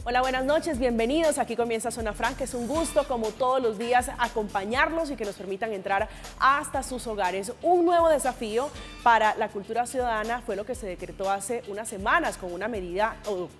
Hola, buenas noches, bienvenidos. Aquí comienza Zona Franca. Es un gusto, como todos los días, acompañarlos y que nos permitan entrar hasta sus hogares. Un nuevo desafío para la cultura ciudadana fue lo que se decretó hace unas semanas con una medida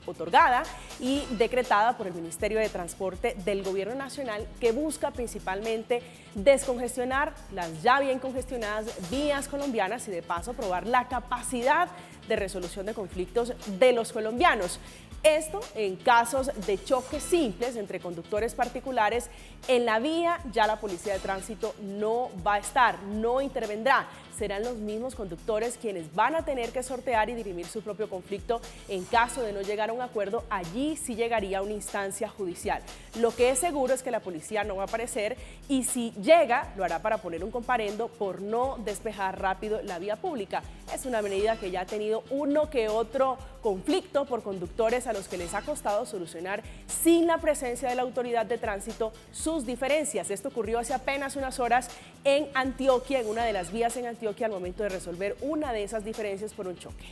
otorgada y decretada por el Ministerio de Transporte del Gobierno Nacional, que busca principalmente descongestionar las ya bien congestionadas vías colombianas y de paso probar la capacidad de resolución de conflictos de los colombianos. Esto en casos de choques simples entre conductores particulares. En la vía ya la policía de tránsito no va a estar, no intervendrá. Serán los mismos conductores quienes van a tener que sortear y dirimir su propio conflicto. En caso de no llegar a un acuerdo, allí sí llegaría a una instancia judicial. Lo que es seguro es que la policía no va a aparecer y si llega, lo hará para poner un comparendo por no despejar rápido la vía pública. Es una medida que ya ha tenido uno que otro conflicto por conductores a los que les ha costado solucionar sin la presencia de la autoridad de tránsito sus diferencias. Esto ocurrió hace apenas unas horas en Antioquia, en una de las vías en Antioquia, al momento de resolver una de esas diferencias por un choque.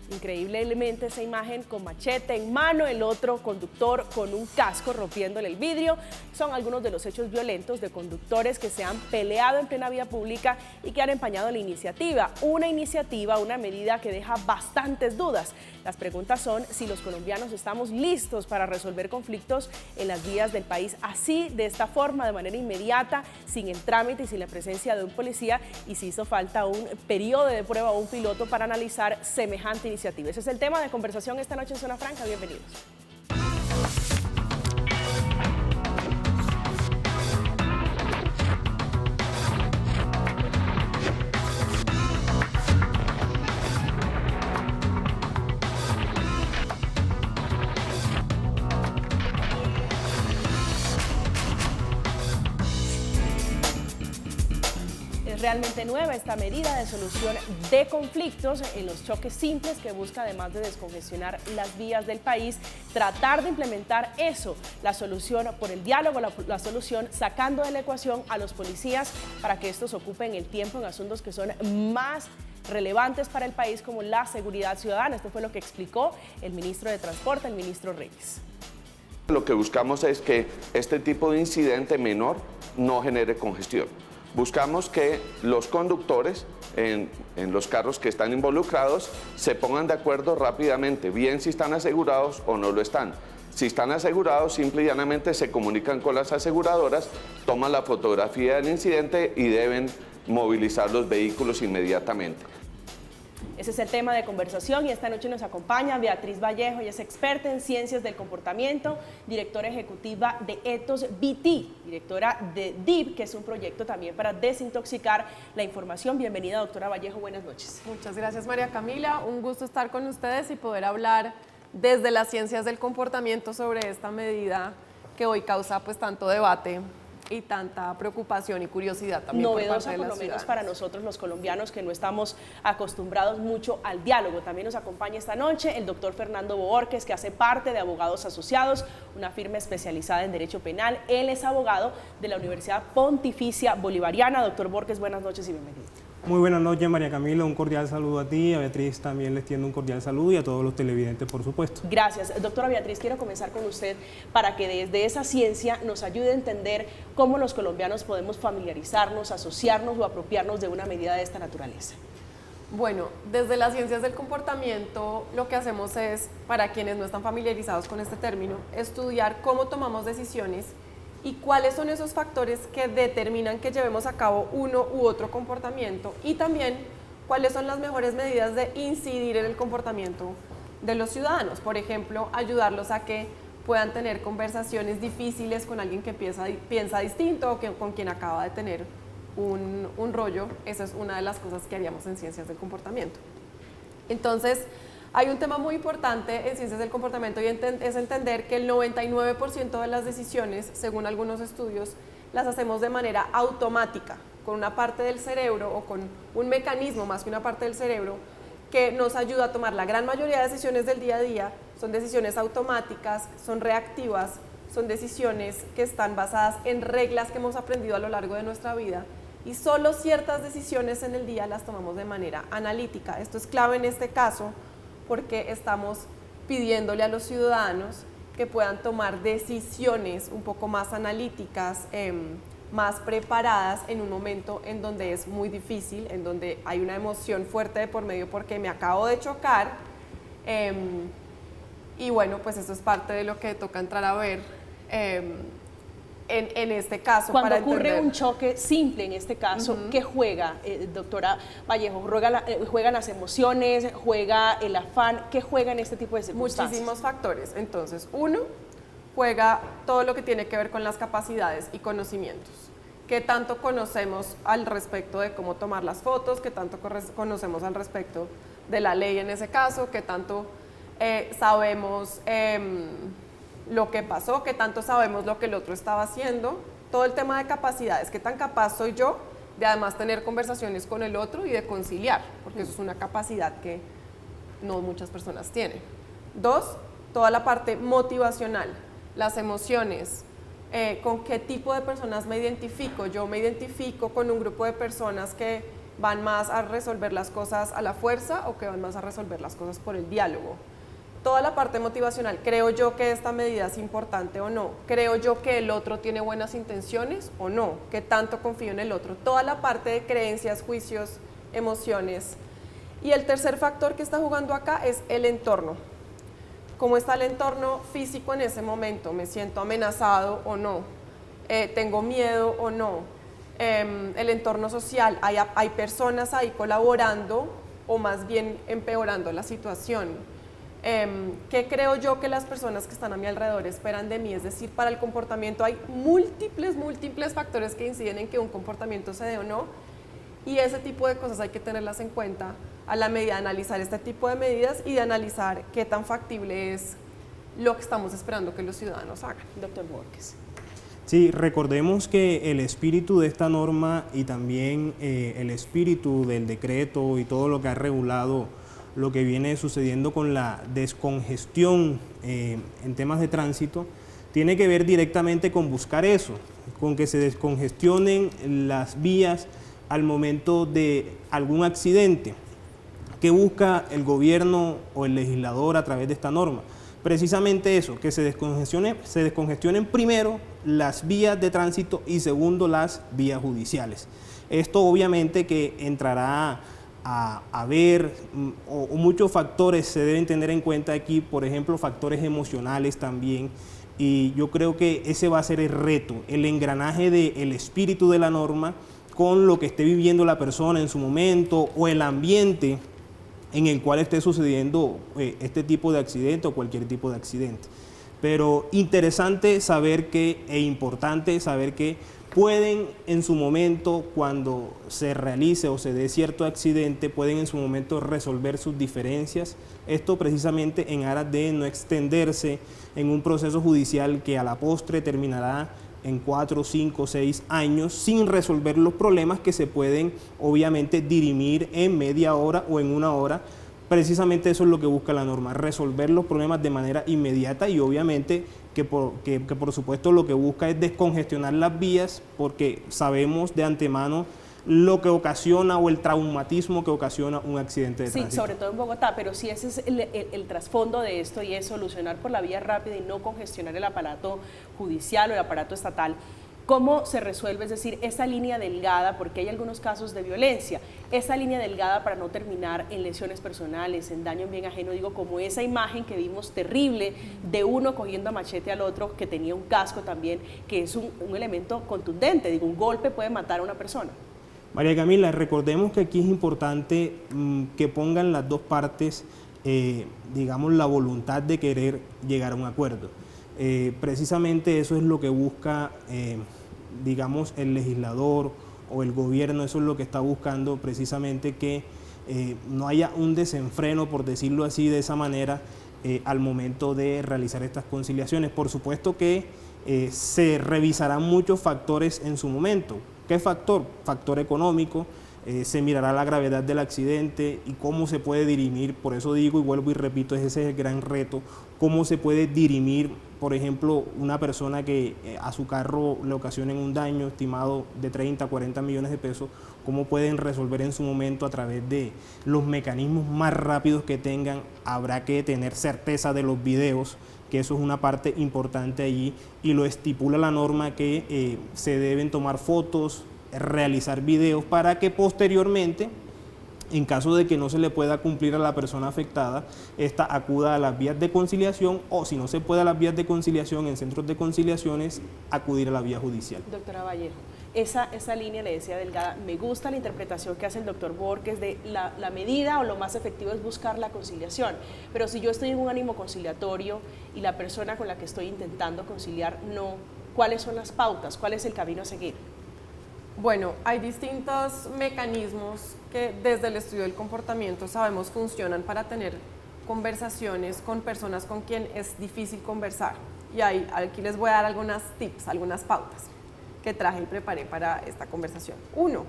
Increíblemente esa imagen con machete en mano, el otro conductor con un casco rompiéndole el vidrio. Son algunos de los hechos violentos de conductores que se han peleado en plena vía pública y que han empañado la iniciativa. Una medida que deja bastantes dudas. Las preguntas son si los colombianos estamos listos para resolver conflictos en las vías del país así, de esta forma, de manera inmediata, sin el trámite y sin la presencia de un policía, y si hizo falta un periodo de prueba o un piloto para analizar semejante iniciativa. Ese es el tema de conversación esta noche en Zona Franca. Bienvenidos. Realmente nueva esta medida de solución de conflictos en los choques simples que busca, además de descongestionar las vías del país, tratar de implementar eso, la solución por el diálogo, la solución sacando de la ecuación a los policías para que estos ocupen el tiempo en asuntos que son más relevantes para el país, como la seguridad ciudadana. Esto fue lo que explicó el ministro de Transporte, el ministro Reyes. Lo que buscamos es que este tipo de incidente menor no genere congestión. Buscamos que los conductores en los carros que están involucrados se pongan de acuerdo rápidamente, bien si están asegurados o no lo están. Si están asegurados, simple y llanamente se comunican con las aseguradoras, toman la fotografía del incidente y deben movilizar los vehículos inmediatamente. Ese es el tema de conversación y esta noche nos acompaña Beatriz Vallejo. Ella es experta en ciencias del comportamiento, directora ejecutiva de Ethos BT, directora de DIP, que es un proyecto también para desintoxicar la información. Bienvenida, doctora Vallejo, buenas noches. Muchas gracias, María Camila. Un gusto estar con ustedes y poder hablar desde las ciencias del comportamiento sobre esta medida que hoy causa pues tanto debate y tanta preocupación y curiosidad también. Novedosa por lo menos para nosotros los colombianos que no estamos acostumbrados mucho al diálogo. También nos acompaña esta noche el doctor Fernando Bohórquez, que hace parte de Abogados Asociados, una firma especializada en Derecho Penal. Él es abogado de la Universidad Pontificia Bolivariana. Doctor Bohórquez, buenas noches y bienvenido. Muy buenas noches, María Camila, un cordial saludo a ti, a Beatriz también les tiendo un cordial saludo y a todos los televidentes, por supuesto. Gracias. Doctora Beatriz, quiero comenzar con usted para que desde esa ciencia nos ayude a entender cómo los colombianos podemos familiarizarnos, asociarnos o apropiarnos de una medida de esta naturaleza. Bueno, desde las ciencias del comportamiento lo que hacemos es, para quienes no están familiarizados con este término, estudiar cómo tomamos decisiones y cuáles son esos factores que determinan que llevemos a cabo uno u otro comportamiento y también cuáles son las mejores medidas de incidir en el comportamiento de los ciudadanos. Por ejemplo, ayudarlos a que puedan tener conversaciones difíciles con alguien que piensa distinto o con quien acaba de tener un rollo. Esa es una de las cosas que haríamos en ciencias del comportamiento. Entonces, hay un tema muy importante en ciencias del comportamiento y es entender que el 99% de las decisiones, según algunos estudios, las hacemos de manera automática, con una parte del cerebro o con un mecanismo más que una parte del cerebro que nos ayuda a tomar la gran mayoría de decisiones del día a día son decisiones automáticas, son reactivas, son decisiones que están basadas en reglas que hemos aprendido a lo largo de nuestra vida y solo ciertas decisiones en el día las tomamos de manera analítica. Esto es clave en este caso porque estamos pidiéndole a los ciudadanos que puedan tomar decisiones un poco más analíticas, más preparadas en un momento en donde es muy difícil, en donde hay una emoción fuerte de por medio porque me acabo de chocar. Y bueno, pues eso es parte de lo que toca entrar a ver en este caso. Cuando para ocurre entender. un choque simple, en este caso, ¿qué juega, doctora Vallejo? ¿Juegan las emociones? ¿Juega el afán? ¿Qué juega en este tipo de circunstancias? Muchísimos factores. Entonces, uno, juega todo lo que tiene que ver con las capacidades y conocimientos. ¿Qué tanto conocemos al respecto de cómo tomar las fotos? ¿Qué tanto conocemos al respecto de la ley en ese caso? ¿Qué tanto sabemos lo que pasó? ¿Qué tanto sabemos lo que el otro estaba haciendo? Todo el tema de capacidades. ¿Qué tan capaz soy yo de además tener conversaciones con el otro y de conciliar? Porque eso es una capacidad que no muchas personas tienen. Dos, toda la parte motivacional, las emociones, con qué tipo de personas me identifico. Yo me identifico con un grupo de personas que van más a resolver las cosas a la fuerza o que van más a resolver las cosas por el diálogo. Toda la parte motivacional, ¿creo yo que esta medida es importante o no? ¿Creo yo que el otro tiene buenas intenciones o no? ¿Qué tanto confío en el otro? Toda la parte de creencias, juicios, emociones. Y el tercer factor que está jugando acá es el entorno. ¿Cómo está el entorno físico en ese momento? ¿Me siento amenazado o no? ¿Tengo miedo o no? El entorno social, ¿hay personas ahí colaborando o más bien empeorando la situación? ¿Qué creo yo que las personas que están a mi alrededor esperan de mí? Es decir, para el comportamiento hay múltiples factores que inciden en que un comportamiento se dé o no, y ese tipo de cosas hay que tenerlas en cuenta a la medida de analizar este tipo de medidas y de analizar qué tan factible es lo que estamos esperando que los ciudadanos hagan. Doctor Borges. Sí, recordemos que el espíritu de esta norma y también el espíritu del decreto y todo lo que ha regulado lo que viene sucediendo con la descongestión en temas de tránsito, tiene que ver directamente con buscar eso, con que se descongestionen las vías al momento de algún accidente. ¿Qué busca el gobierno o el legislador a través de esta norma? Precisamente eso, que se descongestionen primero las vías de tránsito y segundo las vías judiciales. Esto obviamente que entrará a ver, o muchos factores se deben tener en cuenta aquí, por ejemplo, factores emocionales también, y yo creo que ese va a ser el reto, el engranaje del espíritu de la norma con lo que esté viviendo la persona en su momento o el ambiente en el cual esté sucediendo este tipo de accidente o cualquier tipo de accidente. Pero interesante saber que, e importante saber que pueden en su momento, cuando se realice o se dé cierto accidente, pueden en su momento resolver sus diferencias. Esto precisamente en aras de no extenderse en un proceso judicial que a la postre terminará en 4, 5, 6 años sin resolver los problemas que se pueden obviamente dirimir en media hora o en una hora. Precisamente eso es lo que busca la norma, resolver los problemas de manera inmediata y obviamente que por supuesto lo que busca es descongestionar las vías porque sabemos de antemano lo que ocasiona o el traumatismo que ocasiona un accidente de tránsito. Sí, sobre todo en Bogotá, pero sí ese es el trasfondo de esto y es solucionar por la vía rápida y no congestionar el aparato judicial o el aparato estatal. ¿Cómo se resuelve? Es decir, esa línea delgada, porque hay algunos casos de violencia, esa línea delgada para no terminar en lesiones personales, en daño en bien ajeno, digo, como esa imagen que vimos terrible de uno cogiendo a machete al otro que tenía un casco también, que es un elemento contundente, digo, un golpe puede matar a una persona. María Camila, recordemos que aquí es importante que pongan las dos partes, digamos, la voluntad de querer llegar a un acuerdo. Precisamente eso es lo que busca, digamos, el legislador o el gobierno, eso es lo que está buscando precisamente que no haya un desenfreno, por decirlo así, de esa manera, al momento de realizar estas conciliaciones. Por supuesto que se revisarán muchos factores en su momento. ¿Qué factor? Factor económico, se mirará la gravedad del accidente y cómo se puede dirimir. Por eso digo y vuelvo y repito, ese es el gran reto, cómo se puede dirimir, por ejemplo, una persona que a su carro le ocasionen un daño estimado de 30, 40 millones de pesos, cómo pueden resolver en su momento a través de los mecanismos más rápidos que tengan. Habrá que tener certeza de los videos, que eso es una parte importante allí, y lo estipula la norma que se deben tomar fotos, realizar videos para que posteriormente, en caso de que no se le pueda cumplir a la persona afectada, esta acuda a las vías de conciliación, o si no se puede a las vías de conciliación en centros de conciliaciones, acudir a la vía judicial. Doctora Vallejo, esa línea, le decía Delgada, me gusta la interpretación que hace el doctor Borges de la medida o lo más efectivo es buscar la conciliación, pero si yo estoy en un ánimo conciliatorio y la persona con la que estoy intentando conciliar no, ¿cuáles son las pautas? ¿Cuál es el camino a seguir? Bueno, hay distintos mecanismos que desde el estudio del comportamiento sabemos funcionan para tener conversaciones con personas con quien es difícil conversar. Y aquí les voy a dar algunas tips, algunas pautas que traje y preparé para esta conversación. 1.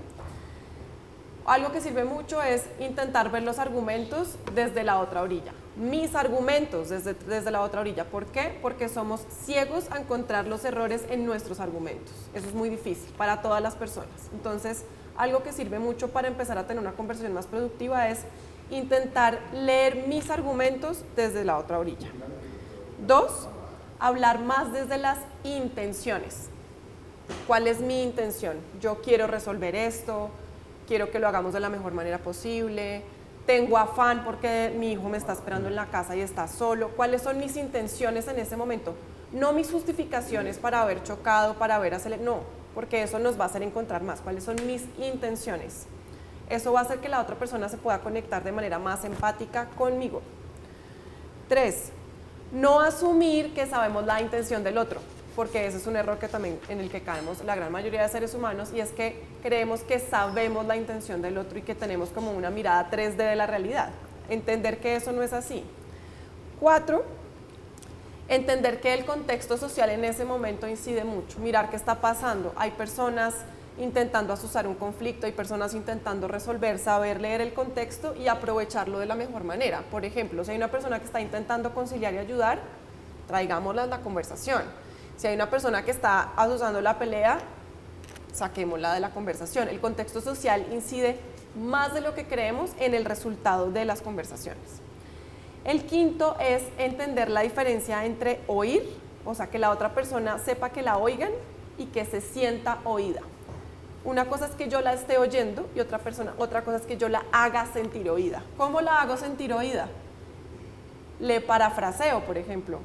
Algo que sirve mucho es intentar ver los argumentos desde la otra orilla. Mis argumentos desde la otra orilla. ¿Por qué? Porque somos ciegos a encontrar los errores en nuestros argumentos. Eso es muy difícil para todas las personas. Entonces, algo que sirve mucho para empezar a tener una conversación más productiva es intentar leer mis argumentos desde la otra orilla. 2, hablar más desde las intenciones. ¿Cuál es mi intención? Yo quiero resolver esto, quiero que lo hagamos de la mejor manera posible, tengo afán porque mi hijo me está esperando en la casa y está solo. ¿Cuáles son mis intenciones en ese momento? No mis justificaciones para haber chocado, para haber acelerado, no, porque eso nos va a hacer encontrar más. ¿Cuáles son mis intenciones? Eso va a hacer que la otra persona se pueda conectar de manera más empática conmigo. 3, no asumir que sabemos la intención del otro, porque ese es un error que también en el que caemos la gran mayoría de seres humanos, y es que creemos que sabemos la intención del otro y que tenemos como una mirada 3D de la realidad. Entender que eso no es así. 4, entender que el contexto social en ese momento incide mucho, mirar qué está pasando. Hay personas intentando azuzar un conflicto, hay personas intentando resolver, saber leer el contexto y aprovecharlo de la mejor manera. Por ejemplo, si hay una persona que está intentando conciliar y ayudar, traigámosla a la conversación. Si hay una persona que está azuzando la pelea, saquémosla de la conversación. El contexto social incide más de lo que creemos en el resultado de las conversaciones. El 5 es entender la diferencia entre oír, o sea, que la otra persona sepa que la oigan, y que se sienta oída. Una cosa es que yo la esté oyendo y otra cosa es que yo la haga sentir oída. ¿Cómo la hago sentir oída? Le parafraseo, por ejemplo.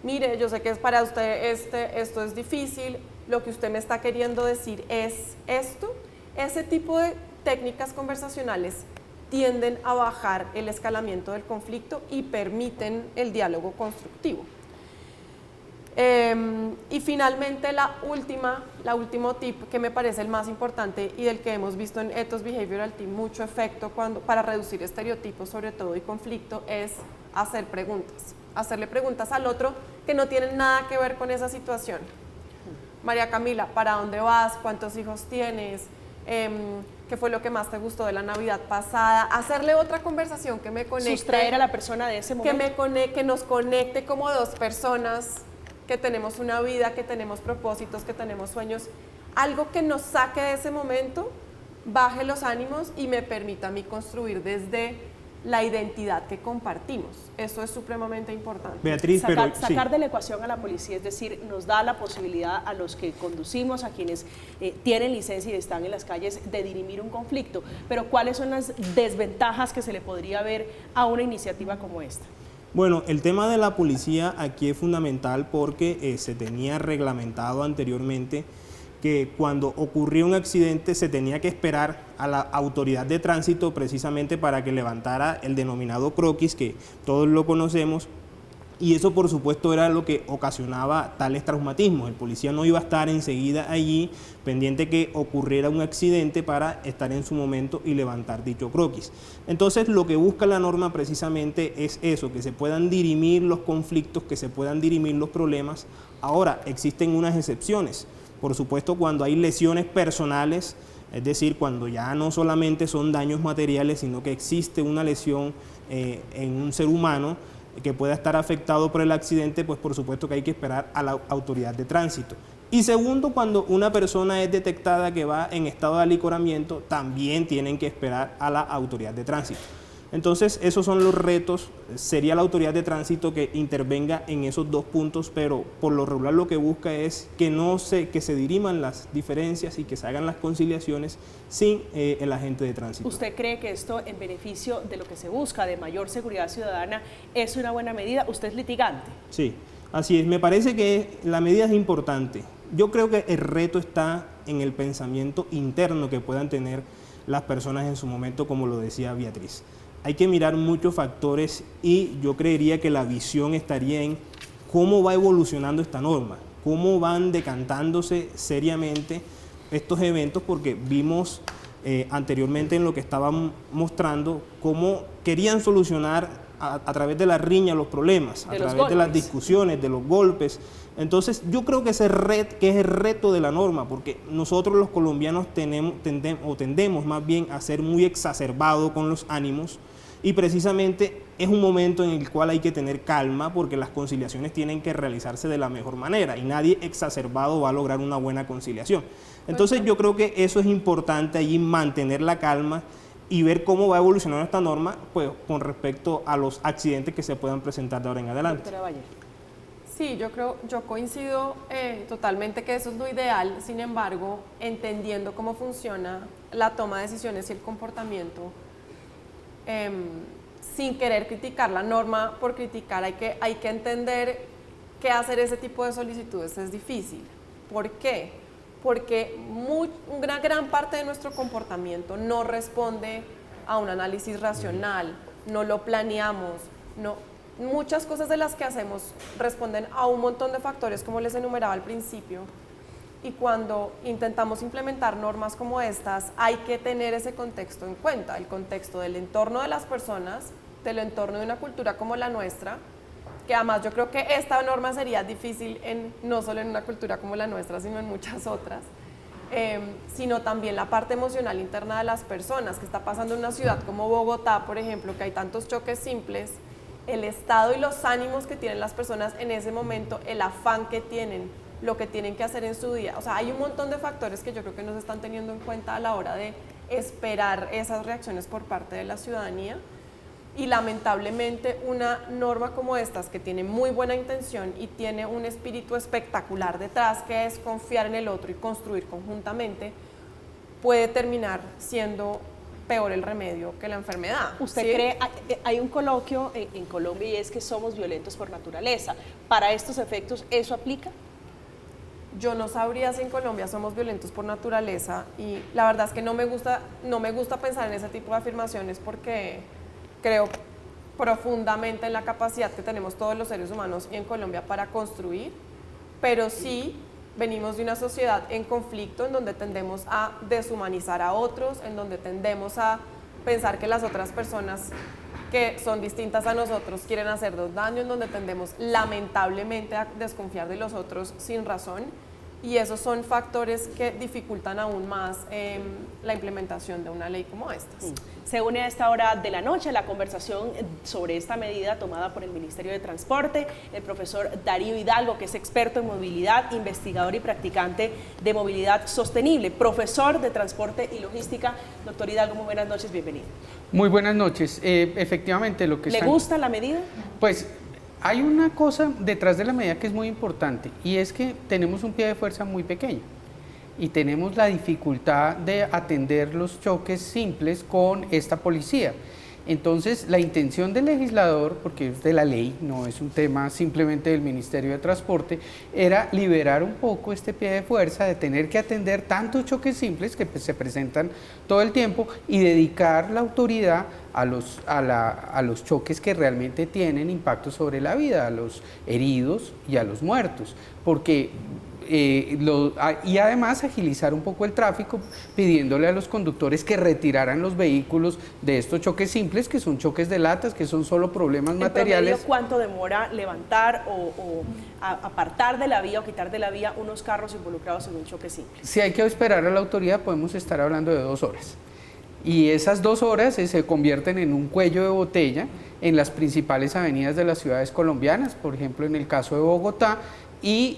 Mire, yo sé que es para usted esto es difícil, lo que usted me está queriendo decir es esto. Ese tipo de técnicas conversacionales tienden a bajar el escalamiento del conflicto y permiten el diálogo constructivo. Y finalmente la último tip que me parece el más importante y del que hemos visto en Ethos Behavioral Team mucho efecto para reducir estereotipos sobre todo y conflicto es hacer preguntas. Hacerle preguntas al otro que no tienen nada que ver con esa situación. María Camila, ¿para dónde vas? ¿Cuántos hijos tienes? ¿Qué fue lo que más te gustó de la Navidad pasada? Hacerle otra conversación que me conecte. Sustraer a la persona de ese momento. Que nos conecte como dos personas que tenemos una vida, que tenemos propósitos, que tenemos sueños. Algo que nos saque de ese momento, baje los ánimos y me permita a mí construir desde la identidad que compartimos. Eso es supremamente importante. Beatriz, sacar de la ecuación a la policía, es decir, nos da la posibilidad a los que conducimos, a quienes tienen licencia y están en las calles, de dirimir un conflicto. Pero ¿cuáles son las desventajas que se le podría ver a una iniciativa como esta? Bueno, el tema de la policía aquí es fundamental porque se tenía reglamentado anteriormente que cuando ocurría un accidente se tenía que esperar a la autoridad de tránsito precisamente para que levantara el denominado croquis, que todos lo conocemos, y eso por supuesto era lo que ocasionaba tales traumatismos. El policía no iba a estar enseguida allí pendiente que ocurriera un accidente para estar en su momento y levantar dicho croquis. Entonces lo que busca la norma precisamente es eso, que se puedan dirimir los conflictos, que se puedan dirimir los problemas. Ahora, existen unas excepciones. Por supuesto, cuando hay lesiones personales Es decir, cuando ya no solamente son daños materiales, sino que existe una lesión en un ser humano que pueda estar afectado por el accidente, pues por supuesto que hay que esperar a la autoridad de tránsito. Y segundo, cuando una persona es detectada que va en estado de alicoramiento, también tienen que esperar a la autoridad de tránsito. Entonces, esos son los retos. Sería la autoridad de tránsito que intervenga en esos dos puntos, pero por lo regular lo que busca es que se diriman las diferencias y que se hagan las conciliaciones sin el agente de tránsito. ¿Usted cree que esto, en beneficio de lo que se busca, de mayor seguridad ciudadana, es una buena medida? ¿Usted es litigante? Sí, así es. Me parece que la medida es importante. Yo creo que el reto está en el pensamiento interno que puedan tener las personas en su momento, como lo decía Beatriz. Hay que mirar muchos factores y yo creería que la visión estaría en cómo va evolucionando esta norma, cómo van decantándose seriamente estos eventos, porque vimos anteriormente en lo que estaban mostrando cómo querían solucionar a través de la riña los problemas, a través de las discusiones, de los golpes. Entonces yo creo que ese que es el reto de la norma, porque nosotros los colombianos tendemos más bien a ser muy exacerbados con los ánimos, y precisamente es un momento en el cual hay que tener calma, porque las conciliaciones tienen que realizarse de la mejor manera y nadie exacerbado va a lograr una buena conciliación. Entonces yo creo que eso es importante, allí mantener la calma y ver cómo va evolucionando esta norma, pues con respecto a los accidentes que se puedan presentar de ahora en adelante. Doctora Valle. Sí, yo coincido totalmente que eso es lo ideal. Sin embargo, entendiendo cómo funciona la toma de decisiones y el comportamiento, sin querer criticar la norma por criticar, hay que entender que hacer ese tipo de solicitudes es difícil. ¿Por qué? Porque una gran parte de nuestro comportamiento no responde a un análisis racional, no lo planeamos, muchas cosas de las que hacemos responden a un montón de factores, como les enumeraba al principio, y cuando intentamos implementar normas como estas, hay que tener ese contexto en cuenta, el contexto del entorno de las personas, del entorno de una cultura como la nuestra, que además yo creo que esta norma sería difícil no solo en una cultura como la nuestra, sino en muchas otras, sino también la parte emocional interna de las personas, que está pasando en una ciudad como Bogotá, por ejemplo, que hay tantos choques simples, el estado y los ánimos que tienen las personas en ese momento, el afán que tienen, lo que tienen que hacer en su día. O sea, hay un montón de factores que yo creo que no se están teniendo en cuenta a la hora de esperar esas reacciones por parte de la ciudadanía. Y lamentablemente una norma como estas, que tiene muy buena intención y tiene un espíritu espectacular detrás, que es confiar en el otro y construir conjuntamente, puede terminar siendo peor el remedio que la enfermedad. ¿Usted ¿sí? cree, hay un coloquio en Colombia y es que somos violentos por naturaleza? ¿Para estos efectos eso aplica? Yo no sabría si en Colombia somos violentos por naturaleza, y la verdad es que no me gusta pensar en ese tipo de afirmaciones, porque creo profundamente en la capacidad que tenemos todos los seres humanos y en Colombia para construir, pero sí venimos de una sociedad en conflicto en donde tendemos a deshumanizar a otros, en donde tendemos a pensar que las otras personas que son distintas a nosotros quieren hacernos daño, en donde tendemos lamentablemente a desconfiar de los otros sin razón, y esos son factores que dificultan aún más la implementación de una ley como esta. Se une a esta hora de la noche la conversación sobre esta medida tomada por el Ministerio de Transporte, el profesor Darío Hidalgo, que es experto en movilidad, investigador y practicante de movilidad sostenible, profesor de Transporte y Logística. Doctor Hidalgo, muy buenas noches, bienvenido. Muy buenas noches. Efectivamente, lo que ¿Le gusta la medida? Pues hay una cosa detrás de la medida que es muy importante, y es que tenemos un pie de fuerza muy pequeño y tenemos la dificultad de atender los choques simples con esta policía. Entonces, la intención del legislador, porque es de la ley, no es un tema simplemente del Ministerio de Transporte, era liberar un poco este pie de fuerza de tener que atender tantos choques simples que se presentan todo el tiempo, y dedicar la autoridad a los choques que realmente tienen impacto sobre la vida, a los heridos y a los muertos, porque y además agilizar un poco el tráfico, pidiéndole a los conductores que retiraran los vehículos de estos choques simples, que son choques de latas, que son solo problemas materiales. ¿En promedio cuánto demora levantar o apartar de la vía o quitar de la vía unos carros involucrados en un choque simple? Si hay que esperar a la autoridad, podemos estar hablando de 2 horas. Y esas 2 horas se convierten en un cuello de botella en las principales avenidas de las ciudades colombianas, por ejemplo en el caso de Bogotá, y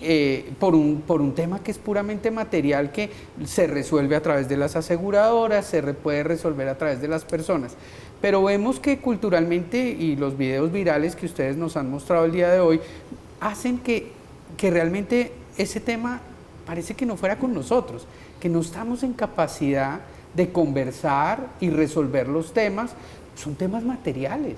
por un tema que es puramente material, que se resuelve a través de las aseguradoras, puede resolver a través de las personas. Pero vemos que culturalmente, y los videos virales que ustedes nos han mostrado el día de hoy, hacen que realmente ese tema parece que no fuera con nosotros, que no estamos en capacidad de conversar y resolver los temas. Son temas materiales,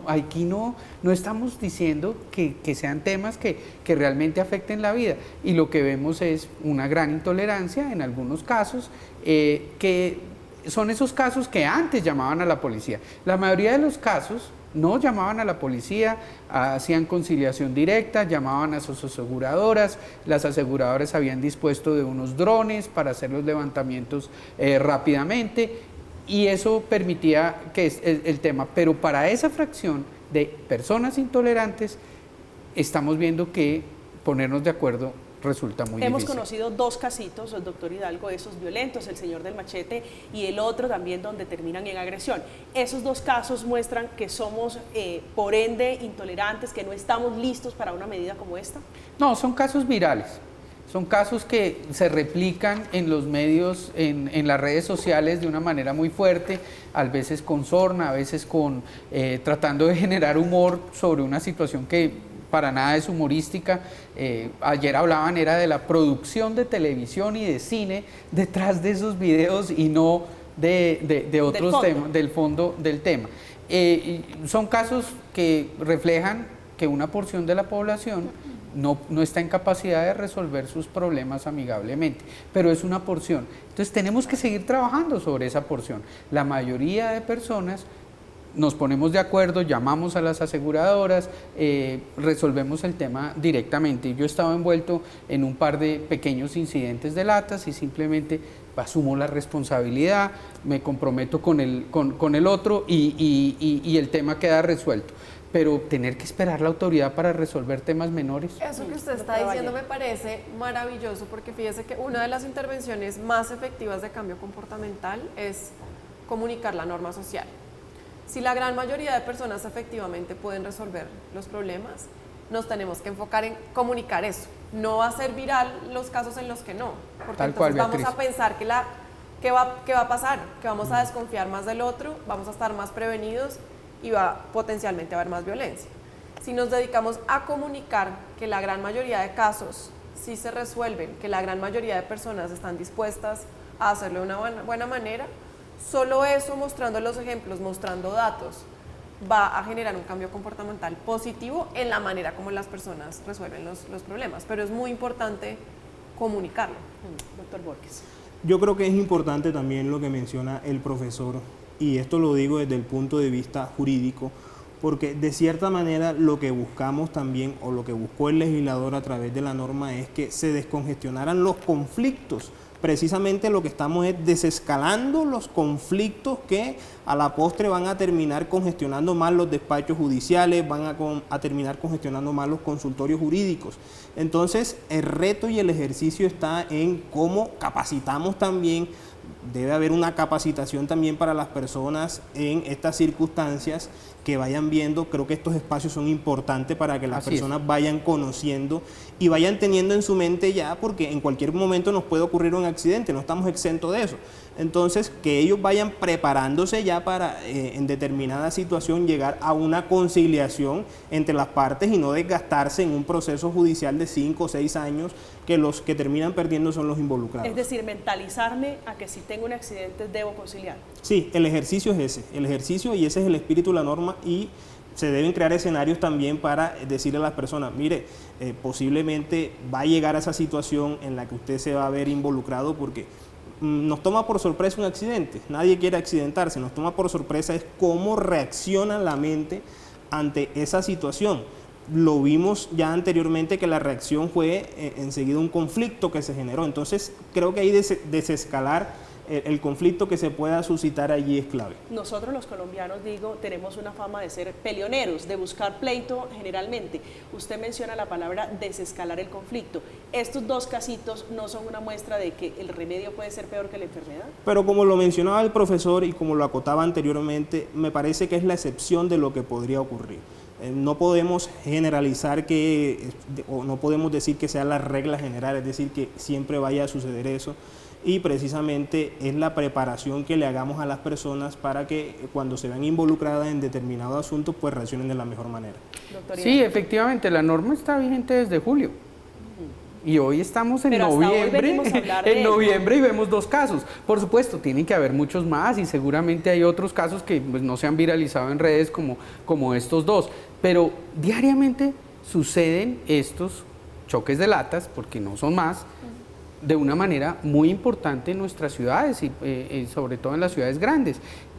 aquí no estamos diciendo que sean temas que realmente afecten la vida, y lo que vemos es una gran intolerancia en algunos casos, que son esos casos que antes llamaban a la policía. La mayoría de los casos no llamaban a la policía, hacían conciliación directa, llamaban a sus aseguradoras, las aseguradoras habían dispuesto de unos drones para hacer los levantamientos rápidamente, y eso permitía que el tema. Pero para esa fracción de personas intolerantes, estamos viendo que ponernos de acuerdo resulta muy difícil. Hemos conocido 2 casitos, el doctor Hidalgo, esos violentos, el señor del machete y el otro también donde terminan en agresión. Esos 2 casos muestran que somos, por ende, intolerantes, que no estamos listos para una medida como esta. No, son casos virales. Son casos que se replican en los medios, en las redes sociales de una manera muy fuerte, a veces con sorna, a veces tratando de generar humor sobre una situación que para nada es humorística. Ayer hablaban era de la producción de televisión y de cine detrás de esos videos, y no de otros temas, del fondo del tema. Son casos que reflejan que una porción de la población no está en capacidad de resolver sus problemas amigablemente, pero es una porción. Entonces tenemos que seguir trabajando sobre esa porción. La mayoría de personas nos ponemos de acuerdo, llamamos a las aseguradoras, resolvemos el tema directamente. Yo he estado envuelto en un par de pequeños incidentes de latas y simplemente asumo la responsabilidad, me comprometo con el otro y el tema queda resuelto. Pero tener que esperar la autoridad para resolver temas menores. Eso que usted está diciendo me parece maravilloso, porque fíjese que una de las intervenciones más efectivas de cambio comportamental es comunicar la norma social. Si la gran mayoría de personas efectivamente pueden resolver los problemas, nos tenemos que enfocar en comunicar eso, no hacer viral los casos en los que no, porque Tal entonces cual, vamos Beatriz. a pensar ¿qué va a pasar? Que vamos a desconfiar más del otro, vamos a estar más prevenidos y va potencialmente a haber más violencia. Si nos dedicamos a comunicar que la gran mayoría de casos sí se resuelven, que la gran mayoría de personas están dispuestas a hacerlo de una buena manera, solo eso, mostrando los ejemplos, mostrando datos, va a generar un cambio comportamental positivo en la manera como las personas resuelven los problemas. Pero es muy importante comunicarlo. Doctor Borges. Yo creo que es importante también lo que menciona el profesor, y esto lo digo desde el punto de vista jurídico, porque de cierta manera lo que buscamos también, o lo que buscó el legislador a través de la norma, es que se descongestionaran los conflictos. Precisamente lo que estamos es desescalando los conflictos que a la postre van a terminar congestionando más los despachos judiciales, van a terminar congestionando más los consultorios jurídicos. Entonces, el reto y el ejercicio está en cómo capacitamos también. Debe haber una capacitación también para las personas en estas circunstancias, que vayan viendo. Creo que estos espacios son importantes para que las personas vayan conociendo y vayan teniendo en su mente ya, porque en cualquier momento nos puede ocurrir un accidente, no estamos exentos de eso. Entonces, que ellos vayan preparándose ya para en determinada situación llegar a una conciliación entre las partes y no desgastarse en un proceso judicial de 5 o 6 años, que los que terminan perdiendo son los involucrados. Es decir, mentalizarme a que si tengo un accidente debo conciliar. Sí, el ejercicio es ese, el ejercicio, y ese es el espíritu de la norma, y se deben crear escenarios también para decirle a las personas, mire, posiblemente va a llegar a esa situación en la que usted se va a ver involucrado, porque nos toma por sorpresa un accidente, nadie quiere accidentarse, nos toma por sorpresa es cómo reacciona la mente ante esa situación. lo vimos ya anteriormente que la reacción fue enseguida un conflicto que se generó. Entonces creo que ahí desescalar el conflicto que se pueda suscitar allí es clave. Nosotros los colombianos, digo, tenemos una fama de ser peleoneros, de buscar pleito generalmente. Usted menciona la palabra desescalar el conflicto. ¿Estos dos casitos no son una muestra de que el remedio puede ser peor que la enfermedad? Pero como lo mencionaba el profesor y como lo acotaba anteriormente, me parece que es la excepción de lo que podría ocurrir. No podemos generalizar o no podemos decir que sea la regla general, es decir, que siempre vaya a suceder eso. Y precisamente es la preparación que le hagamos a las personas para que cuando se vean involucradas en determinado asunto, pues reaccionen de la mejor manera. Sí, efectivamente, la norma está vigente desde julio. Y hoy estamos en noviembre y vemos 2 casos. Por supuesto, tienen que haber muchos más y seguramente hay otros casos que pues, no se han viralizado en redes como estos 2. Pero diariamente suceden estos choques de latas, porque no son más, de una manera muy importante en nuestras ciudades y sobre todo en las ciudades grandes.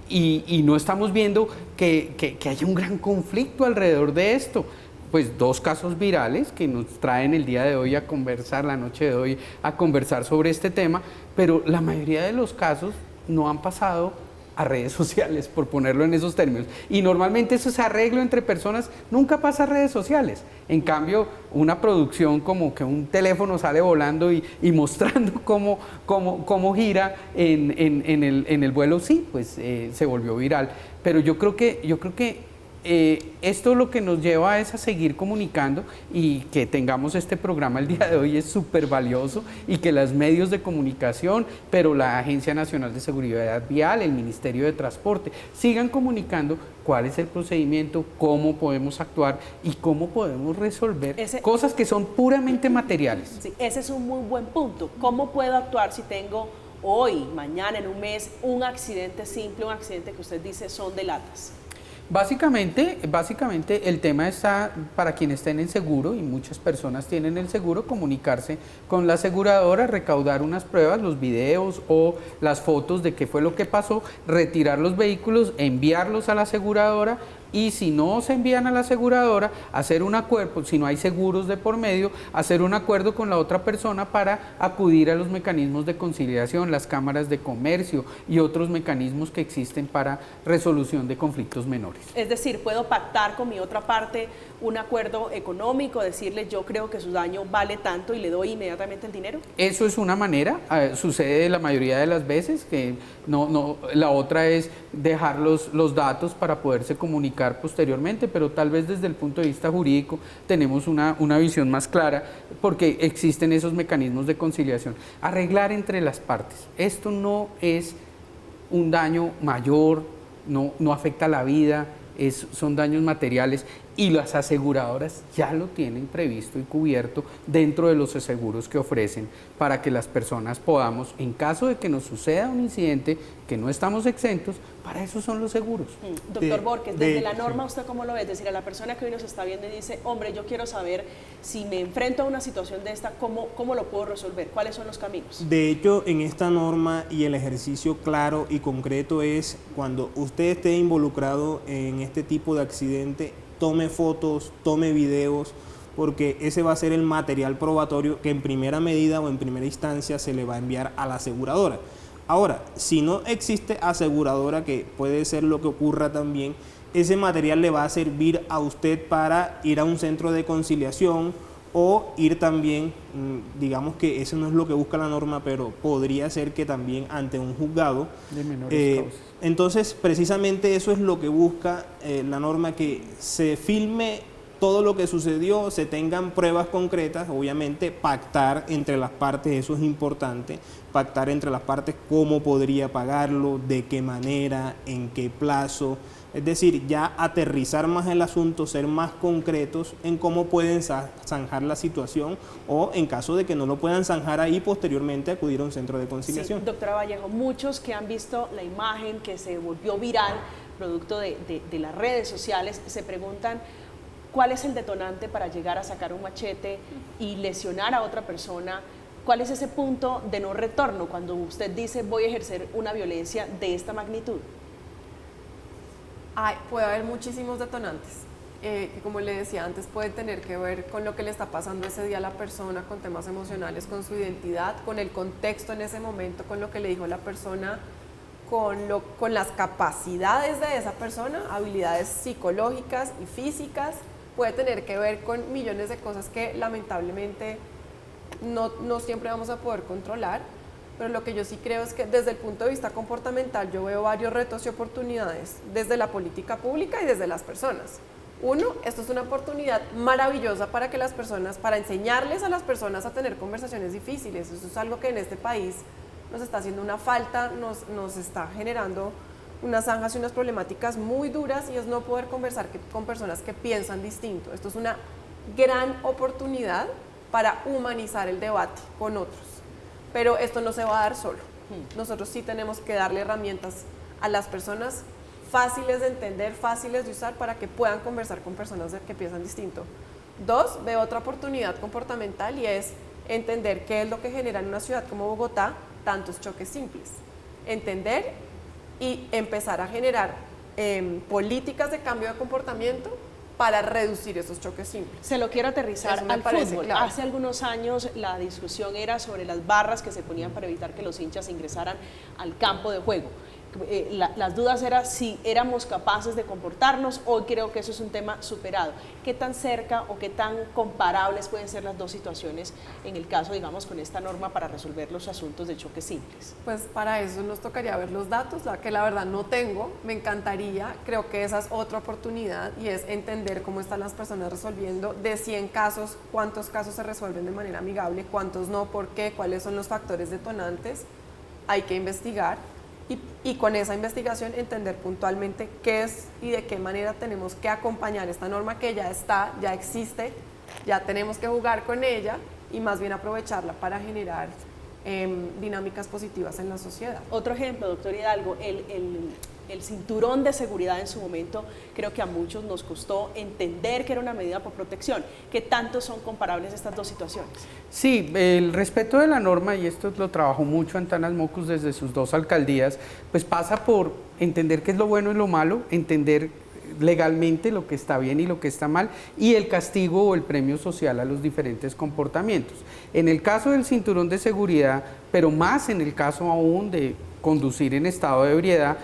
Y no estamos viendo que haya un gran conflicto alrededor de esto. Pues 2 casos virales que nos traen el día de hoy a conversar, la noche de hoy, a conversar sobre este tema, pero la mayoría de los casos no han pasado a redes sociales, por ponerlo en esos términos. Y normalmente ese arreglo entre personas nunca pasa a redes sociales. En cambio, una producción como que un teléfono sale volando y mostrando cómo gira en el vuelo, sí, pues se volvió viral. Pero yo creo que esto lo que nos lleva es a seguir comunicando y que tengamos este programa el día de hoy es súper valioso y que los medios de comunicación, pero la Agencia Nacional de Seguridad Vial, el Ministerio de Transporte, sigan comunicando cuál es el procedimiento, cómo podemos actuar y cómo podemos resolver cosas que son puramente materiales. Sí, ese es un muy buen punto. ¿Cómo puedo actuar si tengo hoy, mañana, en un mes, un accidente simple, un accidente que usted dice son de latas? Básicamente el tema está para quienes tienen seguro y muchas personas tienen el seguro, comunicarse con la aseguradora, recaudar unas pruebas, los videos o las fotos de qué fue lo que pasó, retirar los vehículos, enviarlos a la aseguradora y si no se envían a la aseguradora, hacer un acuerdo, si no hay seguros de por medio, hacer un acuerdo con la otra persona para acudir a los mecanismos de conciliación, las cámaras de comercio y otros mecanismos que existen para resolución de conflictos menores. Es decir, puedo pactar con mi otra parte un acuerdo económico, decirle yo creo que su daño vale tanto y le doy inmediatamente el dinero. Eso es una manera, sucede la mayoría de las veces, que la otra es dejar los datos para poderse comunicar posteriormente, pero tal vez desde el punto de vista jurídico tenemos una visión más clara porque existen esos mecanismos de conciliación. Arreglar entre las partes, esto no es un daño mayor, no afecta la vida, son daños materiales y las aseguradoras ya lo tienen previsto y cubierto dentro de los seguros que ofrecen para que las personas podamos, en caso de que nos suceda un incidente que no estamos exentos, para eso son los seguros. Doctor Borges, desde la norma, ¿usted cómo lo ve? Es decir, a la persona que hoy nos está viendo y dice, hombre, yo quiero saber si me enfrento a una situación de esta, ¿cómo lo puedo resolver? ¿Cuáles son los caminos? De hecho, en esta norma y el ejercicio claro y concreto es cuando usted esté involucrado en este tipo de accidente, tome fotos, tome videos, porque ese va a ser el material probatorio que en primera medida o en primera instancia se le va a enviar a la aseguradora. Ahora, si no existe aseguradora, que puede ser lo que ocurra también, ese material le va a servir a usted para ir a un centro de conciliación o ir también, digamos que eso no es lo que busca la norma, pero podría ser que también ante un juzgado. De menores causas. Entonces, precisamente eso es lo que busca la norma, que se filme todo lo que sucedió, se tengan pruebas concretas, obviamente pactar entre las partes, eso es importante, pactar entre las partes cómo podría pagarlo, de qué manera, en qué plazo, es decir, ya aterrizar más el asunto, ser más concretos en cómo pueden zanjar la situación o en caso de que no lo puedan zanjar ahí, posteriormente acudir a un centro de conciliación. Sí, doctora Vallejo, muchos que han visto la imagen que se volvió viral, producto de las redes sociales, se preguntan ¿cuál es el detonante para llegar a sacar un machete y lesionar a otra persona? ¿Cuál es ese punto de no retorno cuando usted dice voy a ejercer una violencia de esta magnitud? Puede haber muchísimos detonantes. que como le decía antes, puede tener que ver con lo que le está pasando ese día a la persona, con temas emocionales, con su identidad, con el contexto en ese momento, con lo que le dijo la persona, con las capacidades de esa persona, habilidades psicológicas y físicas, puede tener que ver con millones de cosas que lamentablemente no siempre vamos a poder controlar, pero lo que yo sí creo es que desde el punto de vista comportamental yo veo varios retos y oportunidades desde la política pública y desde las personas. Uno, esto es una oportunidad maravillosa para que las personas, para enseñarles a las personas a tener conversaciones difíciles. Eso es algo que en este país nos está haciendo una falta, nos está generando unas zanjas y unas problemáticas muy duras, y es no poder conversar con personas que piensan distinto. Esto es una gran oportunidad para humanizar el debate con otros, pero esto no se va a dar solo. Nosotros sí tenemos que darle herramientas a las personas fáciles de entender, fáciles de usar, para que puedan conversar con personas que piensan distinto. Dos, veo otra oportunidad comportamental, y es entender qué es lo que genera en una ciudad como Bogotá tantos choques simples. Entender y empezar a generar políticas de cambio de comportamiento para reducir esos choques simples. Se lo quiero aterrizar al fútbol. Claro. Hace algunos años la discusión era sobre las barras que se ponían para evitar que los hinchas ingresaran al campo de juego. Las dudas eran si éramos capaces de comportarnos. Hoy creo que eso es un tema superado. ¿Qué tan cerca o qué tan comparables pueden ser las dos situaciones en el caso, digamos, con esta norma para resolver los asuntos de choques simples? Pues para eso nos tocaría ver los datos, que la verdad no tengo, me encantaría. Creo que esa es otra oportunidad, y es entender cómo están las personas resolviendo. De 100 casos, cuántos casos se resuelven de manera amigable, cuántos no, por qué, cuáles son los factores detonantes. Hay que investigar. Y con esa investigación entender puntualmente qué es y de qué manera tenemos que acompañar esta norma que ya está, ya existe, ya tenemos que jugar con ella, y más bien aprovecharla para generar dinámicas positivas en la sociedad. Otro ejemplo, doctor Hidalgo, el cinturón de seguridad en su momento, creo que a muchos nos costó entender que era una medida por protección. ¿Qué tanto son comparables estas dos situaciones? Sí, el respeto de la norma, y esto lo trabajó mucho Antanas Mockus desde sus 2 alcaldías, pues pasa por entender qué es lo bueno y lo malo, entender legalmente lo que está bien y lo que está mal, y el castigo o el premio social a los diferentes comportamientos. En el caso del cinturón de seguridad, pero más en el caso aún de conducir en estado de ebriedad,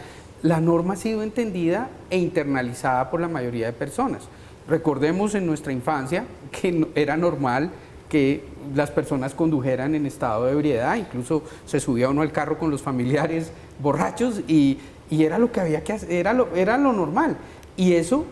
la norma ha sido entendida e internalizada por la mayoría de personas. Recordemos en nuestra infancia que era normal que las personas condujeran en estado de ebriedad, incluso se subía uno al carro con los familiares borrachos, y era lo que había que hacer, era lo normal. Y eso